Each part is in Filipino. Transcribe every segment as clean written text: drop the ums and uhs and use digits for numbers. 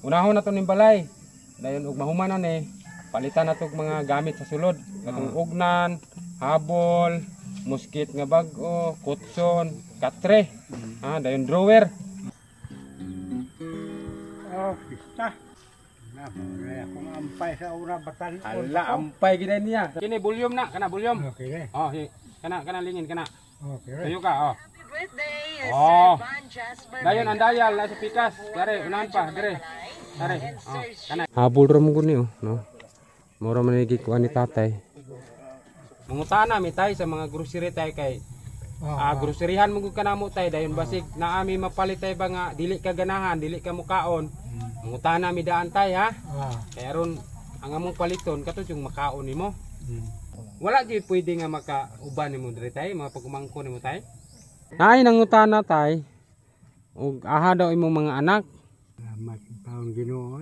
unahon nato ning balay. Dayon ug mahumanan palitan nato mga gamit sa sulod, katong ugnan, habol, muskit nga bag-o, kutson, katre, dayon drawer. Oh, pista. Na, wala akong ampay sa ura batan. Ala, ampay gid niya. Kini volume na, kana volume. Okay. Oh, kana lingin kana. Okay. Tuyo ka, oh. Birthday, Oh. Sir Van Jasper. Dayon ang dial na sa pikas. Dere, unahan pa, dire. Dere. Oh, kana. Habol ra mo guni no. Mura man ni kuan ni tatay. Mangutana mi tay sa mga grocery tay kay groceryhan mo gud kanamo tay dayon basig naami mapalit tay ba nga dili ka ganahan, dili ka mukaon. Mangutana mi daan tay ha. Kaya ron ang among paliton kato yung makaon nimo. Wala gyud pwede nga makauban nimo diri tay, mga pagkumangko nimo tay. Nay nangutana tay. Og aha daw imong mga anak. Salamat taong Ginoo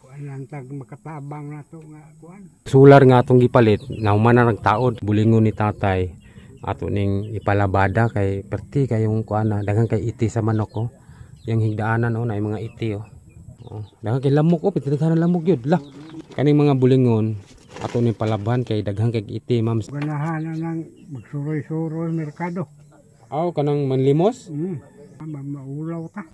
kuan lang tag makatabang nato nga kuan. Sular nga atong gipalit, nahuman na nagtaod bulingon ni tatay. Ato ning ipalabada kay perti kayong kuana, daghang kay iti sa manok ko. Yang higdaanan na mga iti daghang kay lamok pitaghan lamok gyud la. Kaning mga bulingon ato ning palaban kay daghang kay iti ma'am. Ganahan na nang magsuroy-suroy merkado. Kanang manlimos? Maulaw ta.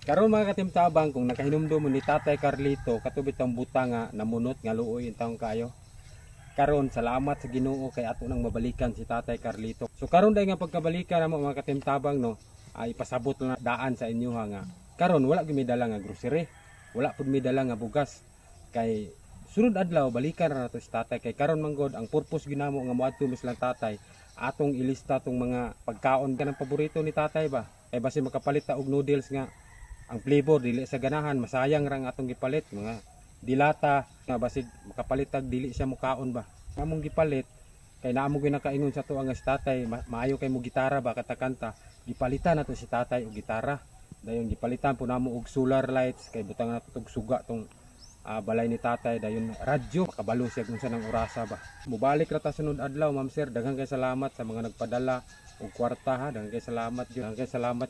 Karon mga katimtabang kung nakahinumdum mo ni Tatay Carlito katubit ang buta nga namunot nga luoy intawong kayo. Karon salamat sa Ginoo kay ato nang mabalikan si Tatay Carlito. So karon day nga pagkabalikan namo mga katimtabang ay pasabot na daan sa inyo nga. Karon wala gyud mi dala nga grocery. Wala pud mi dala nga bugas. Kay sunod adlaw balikan ra nato si Tatay kay karon manggod ang purpose ginamo nga moadto mis lang Tatay atong ilista tong mga pagkaon kanang paborito ni Tatay ba. Kay basi makapalit ta og noodles nga ang flavor dili sa ganahan masayang ra nga atong gipalit mga dilata nga basig makapalit tag dili siya mukaon ba among gipalit kay naamo gyud nakaingon sa tuwa nga si Tatay maayo kay mo gitara ba katakanta gipalitan nato si Tatay og gitara dayon gipalitan po namo og solar lights kay butang nato og suga tong balay ni Tatay dayon radyo makabalo siya kung saan ang orasa ba mubalik ra ta sunod adlaw ma'am sir daghang kay salamat sa mga nagpadala og kwarta ha daghang kay salamat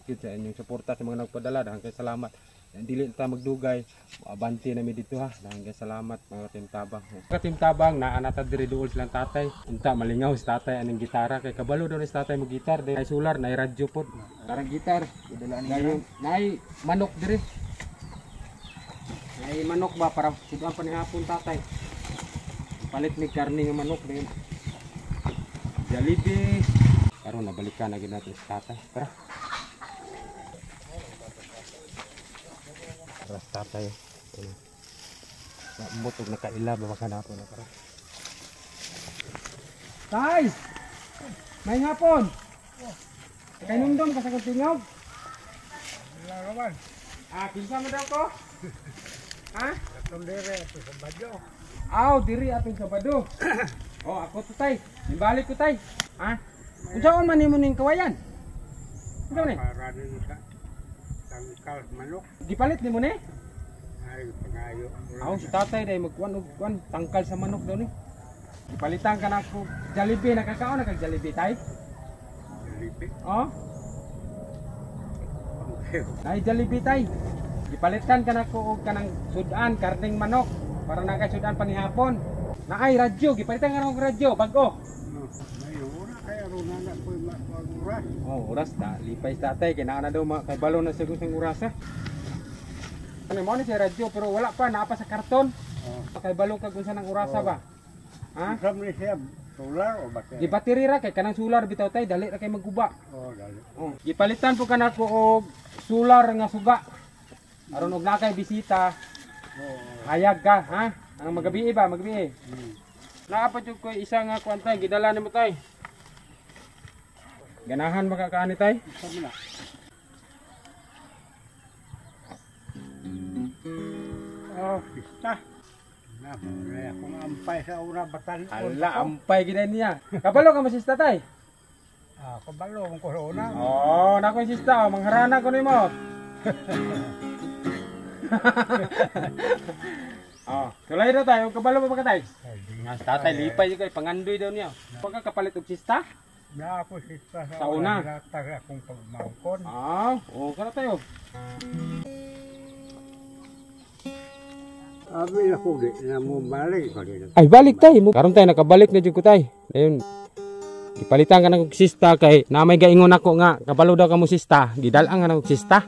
gyud sa inyong suporta sa mga nagpadala daghang kay salamat dili ta magdugay abanti na mi dito ha daghang kay salamat mga katimtabang naa nata diri duol silang Tatay unta malingaw si Tatay aning gitara kay kabalo daw ni Tatay mo gitar day solar nay radyo pod karang gitar idala ni nay manok diri nay manok ba para sudan pa ni hapon Tatay palit ni karne nga manok din Jollibee karon nabalikan na gid natin si Tatay. Tara. Tara Tatay. Naambot og nakaila ba baka nato na tara. Tay! May hapon. Kay numdum ka sa kutingog. Wala naman. Kinsa mo daw ko? Ha? Atong dire ato sa badyo. Diri atong Sabado. Ako to Tay. Ibalik ko Tay. Ha? Unsaon man nimo ning kawayan? Unsa man ni? Para din sa tangkal manok. Gipalit nimo ni? Ay pangayo. Si Tatay day magkuan og kuan tangkal sa manok daw ni. Gipalitan ka na ko Jollibee nakakaon na kag Jollibee Tay? Jollibee. Ay Jollibee Tay. Gipalitan ka na ko og kanang sudan karning manok para nakay sudan panihapon. Naay radyo gipalitan ka na og radyo bag-o. Oras ta lipay Tatay kay naa na daw kay balo na siguro sing oras ha. Ano mo ni sa radyo pero wala pa naa pa sa karton. Kay balo kag unsa nang orasa ba? Ha? Sam ni siya solar o battery? Di battery ra kay kanang solar bitaw Tay dali ra kay magguba. Dali. Gipalitan po kanako og solar nga suga. Aron og nakay bisita. Hayag ka ha. Ang magabi ba magabi. Naa pa jud ko isa nga kuan Tay gidala nimo Tay. Ganahan makakaani Tay? Sabi na. Pista. Na, wala akong ampay sa ura batan. Ala, ampay gid niya. Kabalo ka masista Tay? Kabalo kung corona. Nako sista, mangharana ko nimo. Tulay daw Tay, kabalo ba ka Tay? Tatay lipay kay pangandoy daw niya. Pagka kapalit og sista? Na ako sista sa una. Taga akong pagmangkon. Kana tayo. Abi ako di na mo balik ko di. Ay balik tay mo. Karon tay nakabalik na jud ko tay. Dayon ipalitan ka ng sista kay na may gaingon ako nga kabalo daw ka mo sista. Gidalang ka ng sista.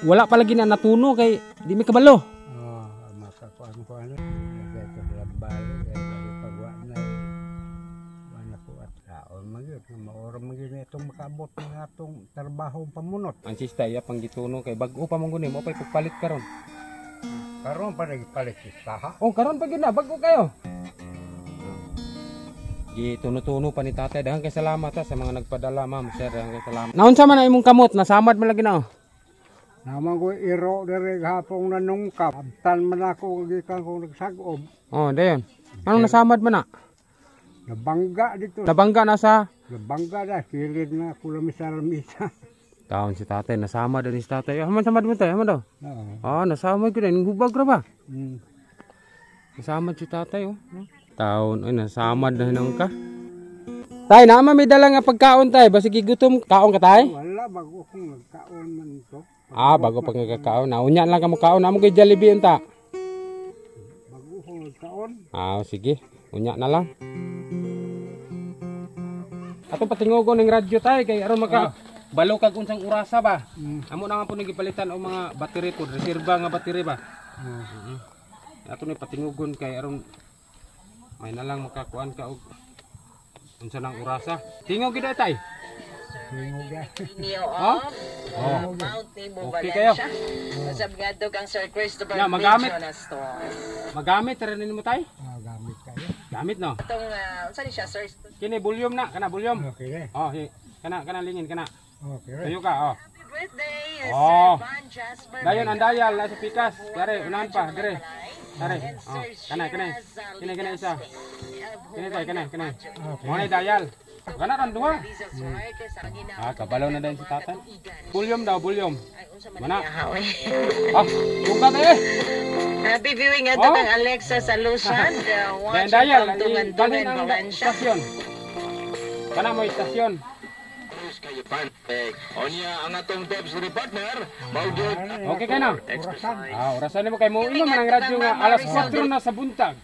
Wala pa lagi na natuno kay di mi kabalo. Oh, makakuan ko ano. Lagay ko labal kay pagwa na. Wala ko at kaon magyud maoram magyud itong makabot ng atong trabaho pamunot. Ang sista iya pang gituno kay bag-o pa mong guni mo pay pagpalit karon. Karon pa nagpalit kita ha. Oh karon pa gyud na bag-o kayo. Gituno-tuno pa ni tatay daghang kay salamat sa mga nagpadala ma'am sir daghang kay salamat. Naunsa man na imong kamot nasamad man lagi na oh. Naman ko iro dere hapong nanungkap. Abtan man ako gikan ko nagsagob. Oh dayon. Anong nasamad man na? Nabangga dito. Nabangga na sa Nabangga na kilid na kulamisa-lamisa. taon si tatay nasamad din si tatay. Haman samad mo tay, haman daw. Oo. Ah, nasamad ko din hubag ra ba? Mm. Nasamad si tatay oh. Taon ay nasamad na hinang ka. Tay, naman may dala nga pagkaon tay, basi gigutom kaon ka tay? Wala bago kong nagkaon man to. Ah, bago pag nagkakaon. Unya lang ka mo kaon. Amo kay Jollibee unta. Bago kong nagkaon. Ah, sige. Unya na lang. Ato patingogon ng radyo tay kay aron maka balo kag unsang orasa ba. Amo naman po nagipalitan og mga battery po, reserba nga battery ba. Ato ni patingogon kay aron may na lang makakuan ka og unsa nang orasa. Tingog gid tay. Tingog ya. Neo Oh? of Mount Nebo Okay kayo. Valencia. Kasabgado kang Sir Christopher Yeah, magamit. Mencio na store. Magamit ra nimo tay? Gamit kayo. Gamit no. Itong, saan siya, Sir? Kini volume na, kana volume. Okay. Oh, kana lingin kana. Okay. Tayo ka, oh. Happy birthday, Oh. Sir Van Jasper. Dayon ang dial sa pikas. Dire, unahan pa, dire. Dire. And Oh, Sir kana Shiraz, kini isa. Kini tay, kana. Okay. Mo ni dial. Kana ran duha. Lisa Suarez, ang ginawa. Ah, kabalo na din si tatan. Volume daw, volume. Ay, unsa man Mana? niya, hawi. Ah, buka eh. Happy viewing at Oh. kang Alexa sa Lusan. Dayon Watching dial, from Tungan-Tungan, balhin ang Valencia. istasyon. Kana mo istasyon. Kayo pantek. Onya ang atong Debs partner, Maudyod. Okay ka na? Ah, orasan mo kay mo ino man ang radyo nga alas 4 na sa buntag.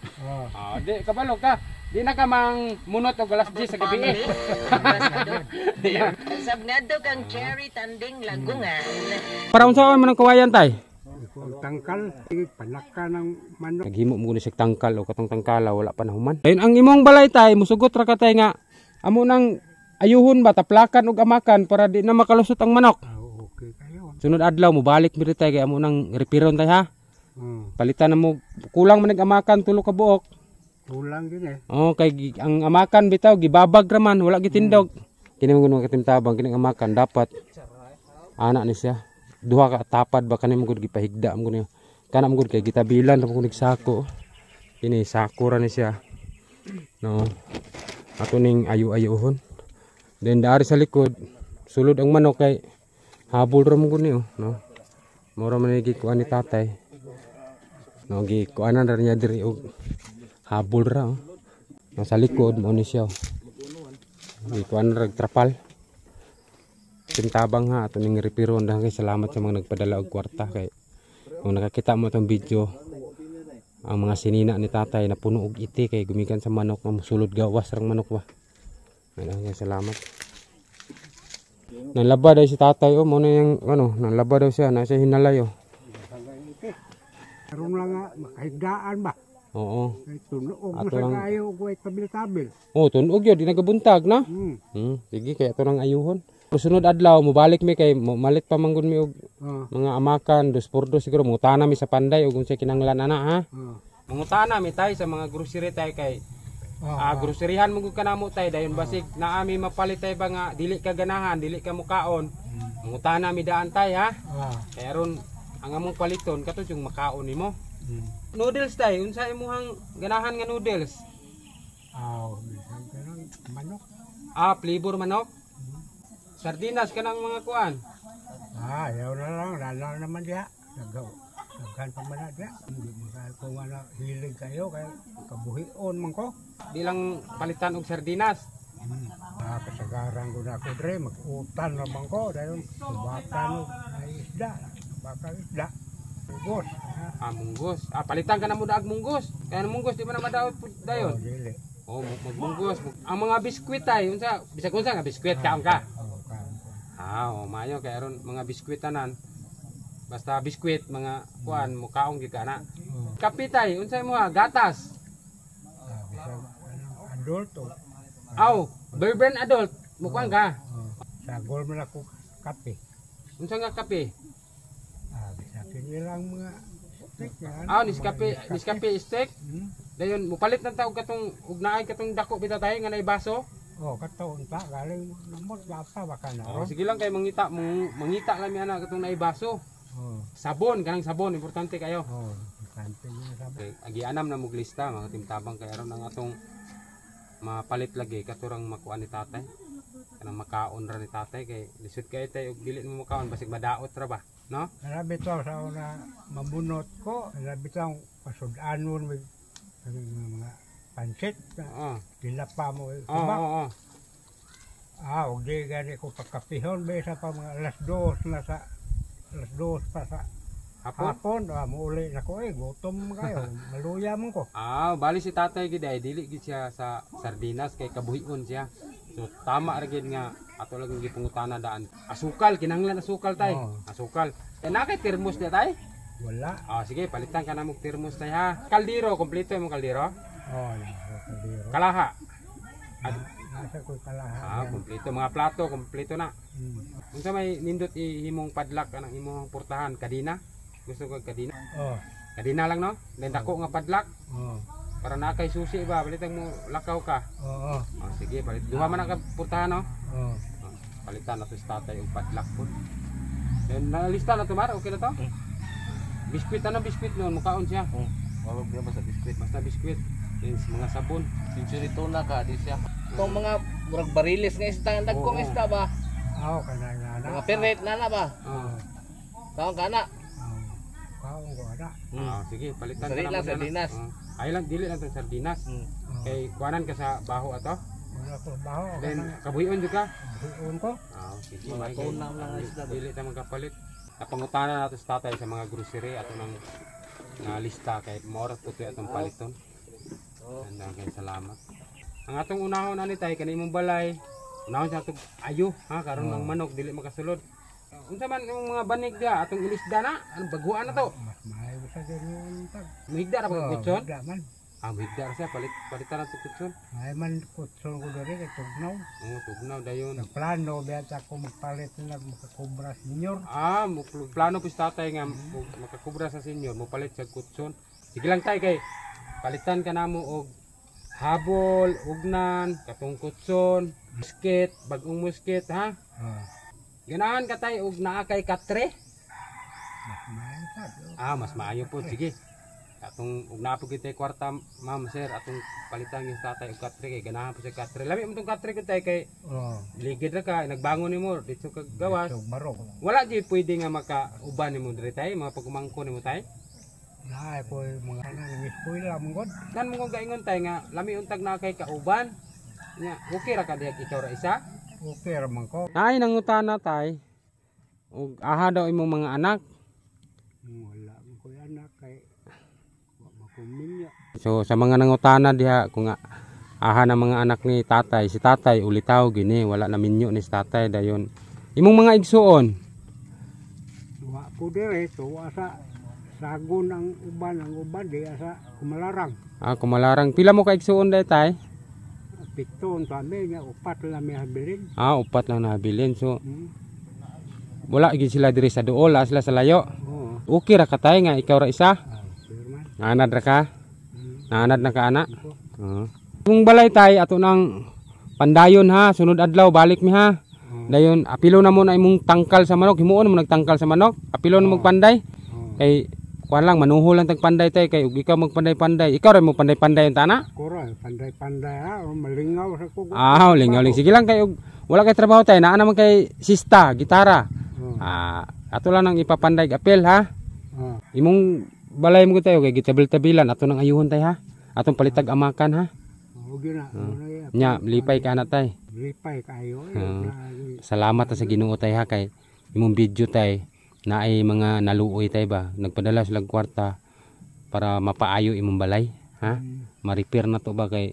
Ah, di kabalo ka. Di na ka mang munot og alas 10 sa gabi. Sabngado kang Cherry Tanding Lagungan. Para unsaon man ang kawayan tay? Ang tangkal, panaka ng manok. Naghimo mo ni sig tangkal o katong tangkala wala pa nahuman. Ayun ang imong balay tay musugot ra ka tay nga amo nang ayuhon ba taplakan og amakan para di na makalusot ang manok. Okay kayo. Sunod adlaw mo balik mi tay kay amo nang repiron tay ha. Palitan na mo kulang man amakan tulo ka buok. Kulang din eh. Oh kay ang amakan bitaw gibabag ra man wala gitindog. Kini mo kuno katimtabang kini amakan dapat ana ni siya. Duha ka tapad ba kanimo gud gipahigda mo kuno. Kana mo gud kay gitabilan ra mo kunig sako. Kini sako ra ni siya. No. Ato ning ayu-ayuhon. Then dari sa likod sulod ang manok kay habol ra mo gud ni no. Mura man gikuan ni tatay. No gikuanan ra niya diri og habol ra oh. No, sa likod mo ni siya. Gikuan ra trapal. Tintabang ha ato ning repiron dahang kay salamat sa mga nagpadala og kwarta kay kung nakakita mo tong video ang mga sinina ni tatay na puno og iti kay gumikan sa manok nga sulod gawas rang manok ba. Ayun salamat. Nanlaba daw si tatay oh mo na yung ano nanlaba daw siya nasa hinalayo. Karon lang nga makahigdaan ba? Oo. Kay tunog mo Ato sa lang- kayo og tabil-tabil. Oh tunog yun di nagabuntag na. Sige kay ato nang ayuhon. Sunod adlaw mobalik mi kay malit pa manggod mi og mga amakan 2x2 siguro mungutana mi sa panday ug unsay kinahanglan ana ha. Mungutana mi tay sa mga grocery tay kay groceryhan mo gud kanamo tay dayon basig naa mi mapalit tay ba nga dili ka ganahan dili ka mukaon. Mungutana mi daan tay ha. Kay aron ang among paliton kato yung makaon nimo. Noodles tay unsa imong ganahan nga noodles? Manok. Flavor manok. Sardinas kanang mga kuan. Yaw na lang, lala naman diya. Naghan pa man na diya. Hindi mo kung ano, hilig kayo, kaya kabuhion man ko. Di lang palitan og sardinas. Kasagaran ko na ako dre, mag-utan naman ko. Dahil subatan o ay isda. Baka isda. Bugos. Munggos. Palitan ka na mo daag munggos. Kaya munggos di ba na madaot pud dayon? Dili. Magmunggos. Ang mga biskwit ay unsa bisag unsa nga biskwit kaon ka? Kaon. Mayo kay aron mga biskwit tanan. Basta biskwit mga kuan mo kaong gid kana. Kape tay unsa mo gatas? Bisag adulto. Bourbon adult mo kuan ka. Sagol man ako kape. Unsa nga kape? Bisag nilang mga stick yan. Nescafe stick. Dayon mupalit na ta og katong ug naay katong dako bitaw tayo nga nay baso. Kataon ta galing namot gapa baka na. Sige lang kay mangita lang mi ana katong nay baso. Sabon kanang sabon importante kayo. Importante yung sabon. Okay, agianam na muglista mga timtabang kay aron ang atong mapalit lagi katurang makuan ni tatay. Kanang makaon ra ni tatay kay lisod kay tay og dili mo makaon basig madaot ra ba, no? Grabe to sa una mabunot ko, grabe to pasudanon with mga pansit. Dilapa mo. Og di gani ko pagkapihon besa pa mga alas 2 na sa alas 2 pa sa hapon. Muuli na ko gutom kayo. Maluya mo ko. Bali si tatay gid ay dili gid siya sa sardinas kay kabuhion siya. So tama ra gid nga ato lang gipungutana daan. Asukal kinahanglan asukal tay. Asukal. Na kay termos niya tay? Wala. Sige palitan ka na mog termos tay ha. Kaldero kompleto imong kaldero? Kaldero. Kalaha. Nasa ko kalaha. Kompleto mga plato kompleto na. Unsa may nindot ihimong padlak anang imong portahan kadina? Gusto ko kadina? Kadina lang no? Then dako nga padlak? Para na kay susi ba balitan mo lakaw ka? Sige palit. Duha man ang portahan no? Palitan na to sa tatay og padlak po. Then nalista na to mar, okay na to? Biskwit biskwit noon mukaon siya. Wag dia basta biskwit. Basta biskwit. Then mga sabon. Century tuna ka di siya. Itong mga murag barilis nga isda, dagkong isda ba? Kanang Mga perret na ba? Kaon kana. Kaon ko ana. Sige, palitan Sardinas, ka na mo sardinas. Ay lang dili lang tong sardinas. Kay kuanan ka sa baho ato. Wala ko baho. Then kabuhion jud ka. Buon ko. Sige, Mga may tunang lang ang isda. dili ta magkapalit. Napangutana nato sa tatay sa mga grocery ato nang lista kay more puti atong paliton. Kay salamat. Ang atong unahon ani tay kanay imong balay. Unahon sa atong ayo ha karon ng manok dili makasulod. Unsa man yung mga banig dia atong ilisda na? Anong baguan na to? Mas maayo sa ganyan tag. Muhigda ra ba kutson? Man. Muhigda ra siya palitan na to kutson. Ay man kutson ko diri kay tugnaw. Tugnaw dayon. Plano biya ko magpalit na makakobra senior. Plano pis tatay nga makakubra sa senior mo palit sa kutson. Sige lang tay kay palitan ka namo og habol, ugnan, katong kutson, musket, bagong musket ha. Ganahan ka tay og naa kay katre. Mas maayo sad. Mas maayo po sige. Atong ug naa po kitay kwarta ma'am sir atong palitan yung tatay og katre kay ganahan po sa katre. Lami mo tong katre ko tay kay ligid ra ka nagbangon nimo dito ka gawas. Barok. Wala di pwede nga makauban nimo diri tay mga pagkumangko nimo tay. Ay po mga nangispoil lang god. Kan mo gaingon tay nga lami untag na kay kauban. Nya okay ra ka diha ikaw ra isa? Okay ra man ko. Ay nangutana tay. Ug aha daw imong mga anak. Wala ko anak kay makuminya. So sa mga nangutana diha kung aha na mga anak ni tatay, si tatay ulitaw gini wala na minyo ni si tatay dayon. Imong mga igsuon. Wa po dire tuwa sa sagon ang uban di sa kumalarang. Kumalarang pila mo ka igsuon day tay? Piton kami nga upat lang may habilin. Upat lang nabilin. So wala gid sila diri sa duol, sila sa layo. Okay ra ka tay nga ikaw ra isa? Nanad ra ka? Nanad na ka ana? Kung balay tay ato nang pandayon ha, sunod adlaw balik mi ha. Dayon apilo na mo na imong tangkal sa manok, himuon mo nagtangkal sa manok, apilo na mo panday. Kay kuan lang manuhol lang tag panday tay kay ug ikaw magpanday-panday. Ikaw ra mo panday-panday unta na? Kora panday-panday malingaw sa kugo. Lingaw. Sige lang kay ug wala kay trabaho tay, naa naman kay sista, gitara. Ato lang nang ipapanday apel ha. Imong balay mo tayo kay gitabil-tabilan ato nang ayuhon tay ha. Atong palitag amakan ha. Nya lipay ka na tay. Lipay kayo. Salamat sa Ginoo tay ha kay imong video tay naay mga naluoy tay ba, nagpadala sila og kwarta para mapaayo imong balay, ha? Ma-repair na to ba kay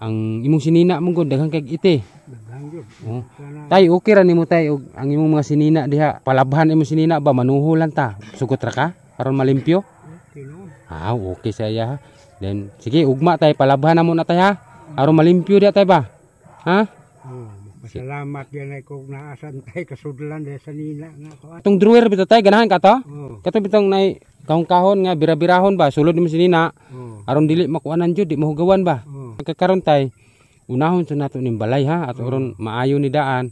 ang imong sinina mong gud daghang kay iti. Daghang gyud. Oh. Tay okay ra nimo tay og ang imong mga sinina diha, palabhan imong sinina ba manuhulan ta. Sugot ra ka aron malimpyo. Okay no. Ah, okay saya ha. Then sige ugma tay palabhan na mo na tay ha. Aron malimpyo diha tay ba. Ha? Salamat yan ay kung naasan tayo kasudlan dahil sa nina nga ko. Itong drawer bitaw tay ganahan ka to? Oh. Kato bitong nay kahon-kahon nga bira-birahon ba sulod nimo sinina. Oh. Aron dili makuanan jud, di mahugawan ba. Oh. Kakaron tay unahon sa nato ning balay ha at aron maayo ni daan.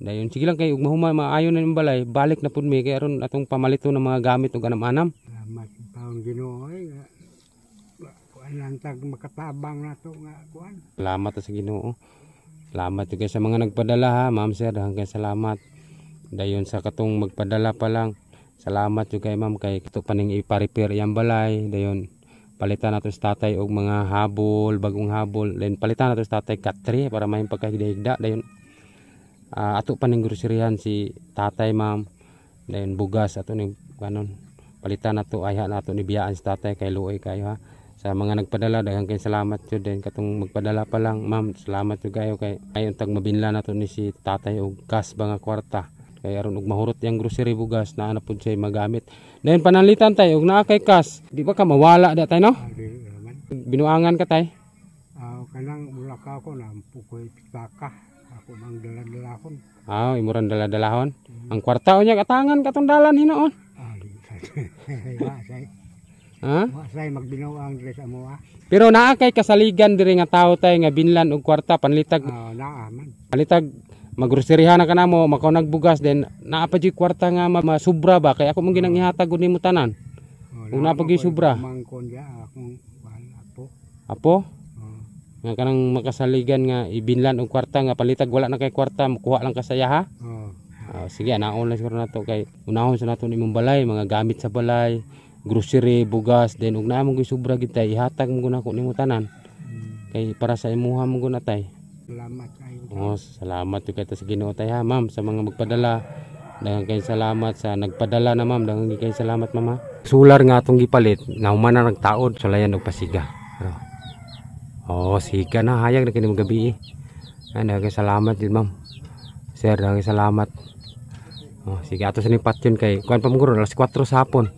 Dayon sige lang kay ug mahuma maayo na ning balay, balik na pud mi kay aron atong pamalito ng mga gamit ug anam-anam. Salamat taon Ginoo ay kuan lang tag makatabang nato nga kuan. Salamat sa Ginoo. Salamat juga sa mga nagpadala ha, ma'am sir, hanggang salamat. Dayon sa katong magpadala pa lang. Salamat juga ma'am kay kato paning ipa-repair iyang balay. Dayon palitan nato sa tatay og mga habol, bagong habol. Then palitan nato sa tatay katri para may pagkahigda-higda. Dayon ato paning groceryhan si tatay ma'am. Dayon bugas ato ning kanon. Palitan nato ayha nato ni biyaan si tatay kay luoy kayo ha. Sa mga nagpadala daghang kay salamat jud din katong magpadala pa lang ma'am salamat jud kayo kay ayon tag mabinla nato ni si tatay og gas ba nga kwarta kay aron og mahurot yang grocery bugas na ana pud siya magamit then panalitan tay og naa kay kas di ba ka mawala da tay no Dili naman. binuangan ka tay Kanang ulaka ko na pukoy pitaka. Ako mang dala-dalahon. imuran dala-dalahon ang kwarta unya katangan katong dalan hinoon Di say. ha Wasay magbinawang dress amo ah. pero naa kay kasaligan diri nga tawo tay nga binlan og kwarta panlitag Naaman. palitag magroceryhan na kanamo makaw nagbugas then naa pa jud kwarta nga masubra ba kay ako mong ginang ihatag gud nimo tanan ug naa pa gyud sobra Mangkon ya akong kuan apo. apo nga kanang makasaligan nga ibinlan og kwarta nga palitag wala na kay kwarta makuha lang kasaya ha sige anaon lang siguro nato kay unahon sa nato nimong balay mga gamit sa balay grocery bugas then ug naa mo gyud sobra gid tay ihatag mo gud nako nimo tanan kay para sa imuha mo gud natay. Salamat kayo. Salamat jud kay sa Ginoo tay ha ma'am sa mga magpadala. Daghang kay salamat sa nagpadala na ma'am, daghang kay salamat mama. Solar nga atong gipalit, nga human na nagtaod sulayan og pasiga. Siga na hayag na kini gabi. Daghang kay salamat jud ma'am. Sir, daghang salamat. Sige ato sa ni patyon kay kuan pa mo guro alas 4 sa hapon.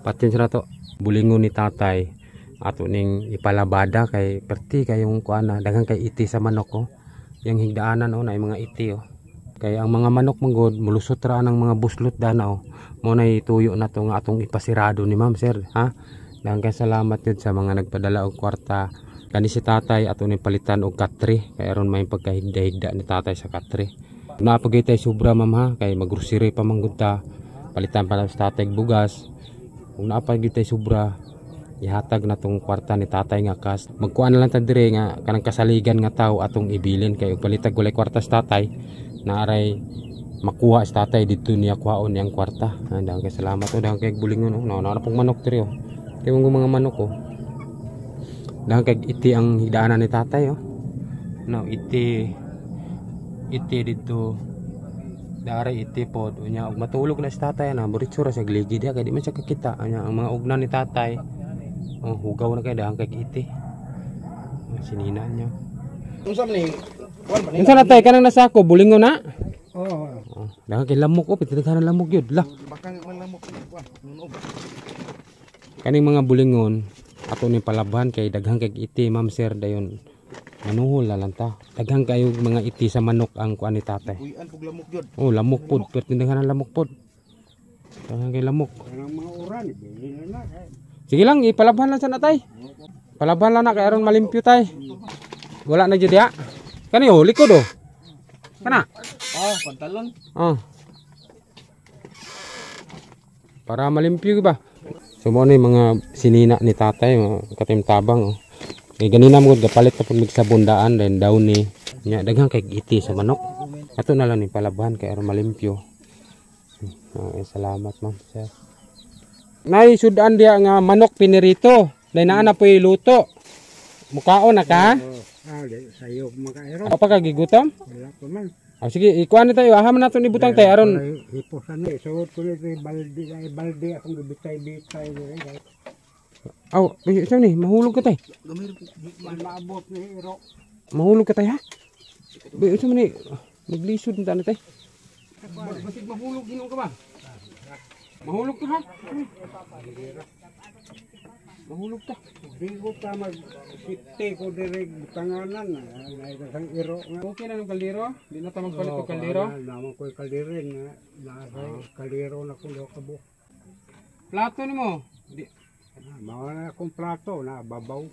Patyon sa nato. Bulingon ni tatay ato ning ipalabada kay perti kayong kuana daghang kay iti sa manok ko. Yang higdaanan na mga iti kay ang mga manok manggod mulusot ra ang mga buslot dana mo na ituyo na to nga atong ipasirado ni ma'am sir ha. Daghang kay salamat jud sa mga nagpadala og kwarta kani si tatay ato ni palitan og katri kay aron may pagkahigda-higda ni tatay sa katri. Napagay tay sobra ma'am ha kay maggrocery pa manggod ta palitan para sa tatay bugas. Kung napagay tay sobra ihatag na tong kwarta ni tatay nga kas magkuan na lang ta dire nga kanang kasaligan nga tawo atong ibilin kay og palitag walay kwarta sa tatay na aray makuha sa tatay dito niya kuhaon yang kwarta. Daghang kay salamat daghang kay bulingon na pong manok dire kay mga manok daghang kay iti ang higdaanan ni tatay iti dito dari iti pod unya og matulog na si tatay na buritsura sa gilid kay di man siya kakita unya ang mga ugnan ni tatay hugaw na kay daghang kay iti sininan niya Unsam ni unsa na tay kanang nasa ako bulingon na Oo. daghang kay lamok pitaghan lamok gyud la bakang malamok ni kuan nunog. kaning mga bulingon ato ni palabhan kay daghang kay iti ma'am sir dayon manuhol na lang ta daghang kayo mga iti sa manok ang kuan ni tatay. Uyan pug lamok jud. Lamok pod pertindahan ang lamok pod daghang kay lamok. Kanang mga uran bili na Sige lang ipalabhan lang sa natay. Palabhan lang na kay aron malimpyo tay. Wala na jud ya. Kani likod kana Pantalon. Para malimpyo ba. So mo ni mga sinina ni tatay mga katimtabang kay ganina mo gapalit na pud mig sabondaan then daw ni nya daghang kay iti sa manok. Ato na lang ni palabhan kay aron malimpyo. Salamat ma'am sir. Nay sudan dia nga manok pinirito. Dai naa na poy luto. Mukaon na ka? Sayo makaero. Apa ka gigutom? Wala pa man. Ah, sige, ikuan na tayo. Aham na ito ni butang tayo. Aron. Hiposan na, suot ko nito balde akong gabitay-bitay. Aw, isa ni, mahulog ka tayo. Maabot ni Hiro. Mahulog ka tayo ha? Isa man ni, maglisod na tayo. Basig mahulog ginom ka ba? Mahulog ka ha? Mahulog ka. Di ko ta mag-sipte ko direk butanganan. Naikasang Hiro nga. Okay na ng kaldero? Di na tayo magpalit ng kaldero? Naman ko'y kaldirin na. Nasa kaldero na ko daw kabo. Plato ni mo? Mga na akong plato na babaw.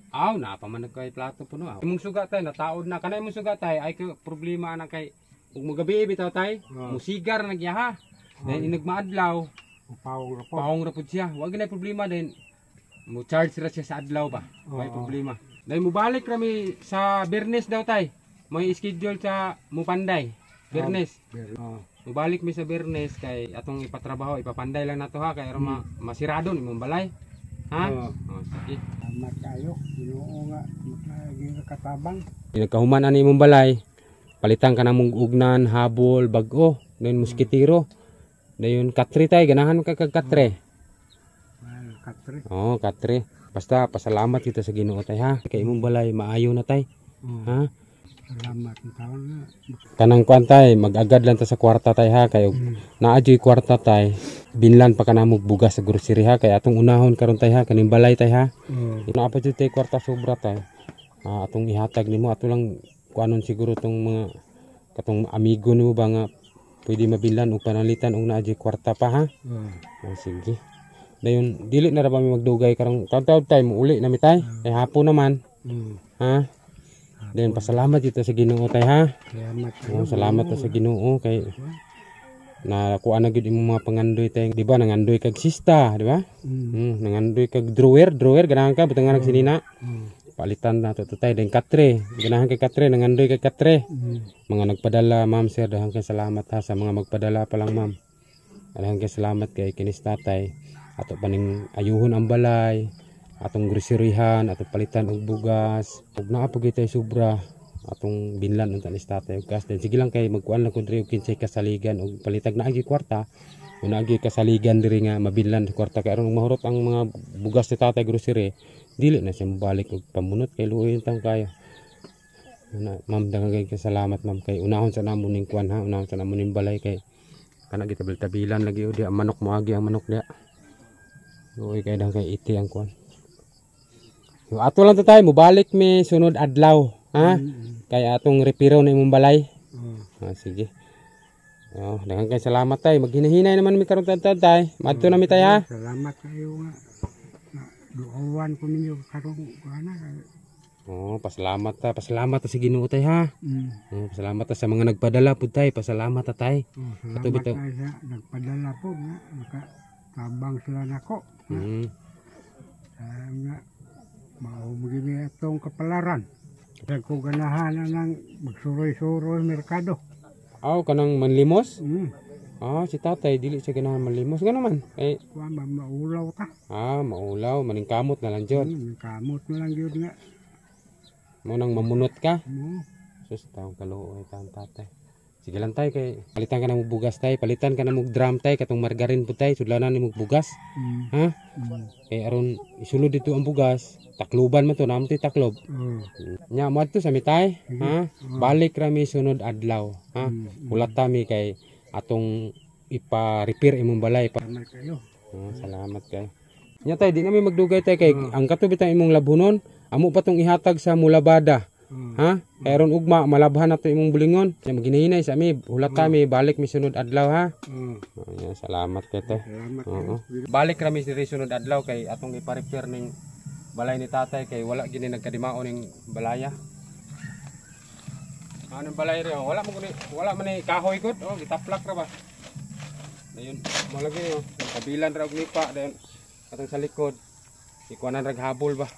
Aw, napaman kay plato po no. Imong suga tayo, nataod na. Kanay imong suga tayo, ay problema na kay kung magabi bitaw tayo, musigar na nagyaha. Dahil inagmaadlaw, paong rapod siya. Huwag na problema din. Mo charge ra siya sa adlaw ba? May problema. Dahil mo balik kami sa Bernes daw tay. May schedule sa Mupanday. Bernes. Mo balik mi sa Bernes kay atong ipatrabaho, ipapanday lang nato ha kay aron masirado ni mong balay. Ha? Sige. Salamat kayo. Ginoo nga maging katabang. Nagkahuman ani mong balay. Palitan ka na mong ugnan, habol, bag-o, dayon muskitiro. Dayon katre tay, ganahan ka kag katre. Katre. Oh, katre. Basta pasalamat kita sa Ginoo tay ha. Kay imong balay maayo na tay. Ha? Salamat ng taon na. Kanang kuan tay, mag-agad lang ta sa kwarta tay ha kay naadyoy kwarta tay. Binlan pa kana mo bugas sa grocery ha kay atong unahon karon tay ha kaning balay tay ha. Ina pa jud tay kwarta sobra tay. Atong ihatag nimo ato lang kuanon siguro tong mga katong amigo nimo ba nga pwede mabilan og panalitan og naadyoy kwarta pa ha. Sige. Dayon dili na ra ba mi magdugay karong taw time uli na mi tay kay hapon naman. Ha? Dayon pasalamat dito sa Ginoo tay ha. Salamat sa Ginoo kay nakuha na gid imong mga pangandoy tay, di ba? Nangandoy kag sista, di ba? Nangandoy kag drawer ganahan ka butang nag sinina. Palitan na to tay den katre, ganahan kay katre, nangandoy kay katre. Mga nagpadala ma'am sir, dahan kay salamat ha sa mga magpadala pa lang ma'am. Dahan kay salamat kay kinis tatay. Ato paning ayuhon ang balay, atong groceryhan, atong palitan og bugas. Ug naa po tay sobra atong binlan unta ni tatay og gas. Den sige lang kay magkuan lang kun diri og kinsay kasaligan og palitag na agi kwarta. Una agi kasaligan diri nga mabilan sa kwarta kay aron mahurot ang mga bugas ni tatay grocery. Dili na siya mabalik og pamunot kay luoy tang kayo. Ma'am daghang kay salamat ma'am kay unahon sa namon ning kuan ha, unahon sa namon ning balay kay kana gitabil-tabilan lagi o di ang manok mo agi ang manok dia. Luoy kay daghang kay iti ang kuan. So, ato lang tayo, mubalik mi sunod adlaw, ha? Kaya atong repiro na imong balay. Sige. Daghang kay salamat tay. Maghinahinay naman mi karon tay. Madto na mi tay ha. Salamat kayo nga. Duawan ko ninyo karong ana. Pasalamat ta, pasalamat ta sa Ginoo tay ha. Pasalamat ta sa mga nagpadala pud tay, pasalamat ta tay. Salamat ta sa nagpadala po nga nakatabang sila nako. Nga maumugin itong kapalaran. Kasi ko ganahan ng magsuroy-suroy merkado. Kanang manlimos? Si tatay, dili siya ganahan manlimos. Nga naman. Maulaw ta. Maulaw. Maningkamot na lang dyan. Maningkamot na lang yun nga. Munang mamunot ka? Sus, taong kaluoy taong tatay. Sige lang tayo kay palitan ka na mong bugas tayo. Palitan ka na mong drum tayo. Katong margarin po tayo. Sudlanan ni mong bugas. Ha? Kay aron isulod dito ang bugas. Takluban man to, naman ito taklob. Nya mo ito sa mitay, ha? Balik rami sunod adlaw, ha? Ulat kami kay atong ipa-repair imong balay pa. Salamat kayo. Nya tay, di namin magdugay tay kay ang katubit ang imong labunon, amo pa tong ihatag sa mulabada. Ha? Kay aron ugma malabhan nato imong bulingon. Nya maghinay sa mi, ulat kami balik mi sunod adlaw ha. Salamat kayo tay. Balik rami si sunod adlaw kay atong ipa-repair ning balay ni tatay kay wala gini nagkadimao ning balaya. Anong balay rin? Wala man ni kahoy gud. Gitaplak ra ba. Dayon mo lagi yo. Kabilan ra og nipa dayon atong sa likod. Ikuanan rag habol ba.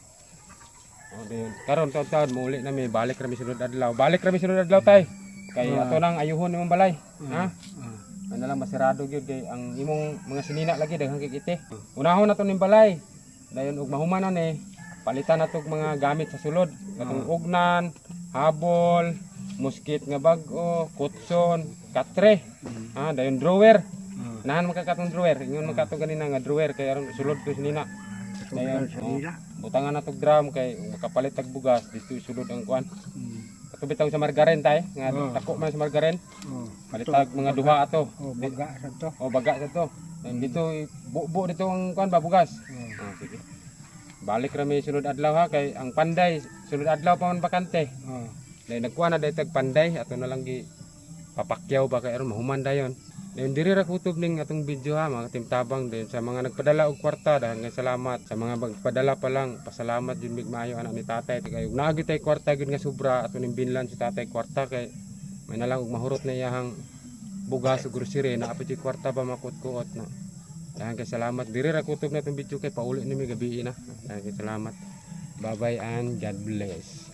Dayon karon taon muli na mi balik ra mi sunod adlaw. Balik ra mi sunod adlaw tay. Kay ato nang ayuhon imong balay. Ha? Ano lang masirado gyud kay ang imong mga sinina lagi daghang kikite. Unahon nato ning balay. Dayon og mahuman na ni palitan nato mga gamit sa sulod katong ugnan, habol, muskit nga bag-o, kutson, katre. Dayon drawer. Nahan makakatong drawer, ingon makatong ganina nga drawer kay aron sulod ko sinina. Dayon butangan na tog drum kay makapalit tag bugas dito sulod ang kuan. Katubit sa margarin tay nga tako man sa margarin. Palitag mga duha ato. baga sa to. Baga sa to. Dan dito bubo dito ang kuan ba bugas. Sige. Balik ra mi sunod adlaw ha kay ang panday sunod adlaw pa man bakante. Dahil nagkuha na dahil tag panday ato na lang gi papakyaw ba kay aron mahuman dayon. Dahil diri ra kutob ning atong video ha mga timtabang din sa mga nagpadala og kwarta dahil nga salamat sa mga magpadala pa lang pasalamat jud mig maayo anak ni tatay kay naagi tay kwarta gid nga sobra ato ning binlan si tatay kwarta kay may na lang og mahurot na iyang bugas ug grocery na apay kwarta ba makut-kuot no. Dahil kay salamat diri ra kutob na itong video kay pauli nimi gabi na. Dahil kay salamat. Bye bye and God bless.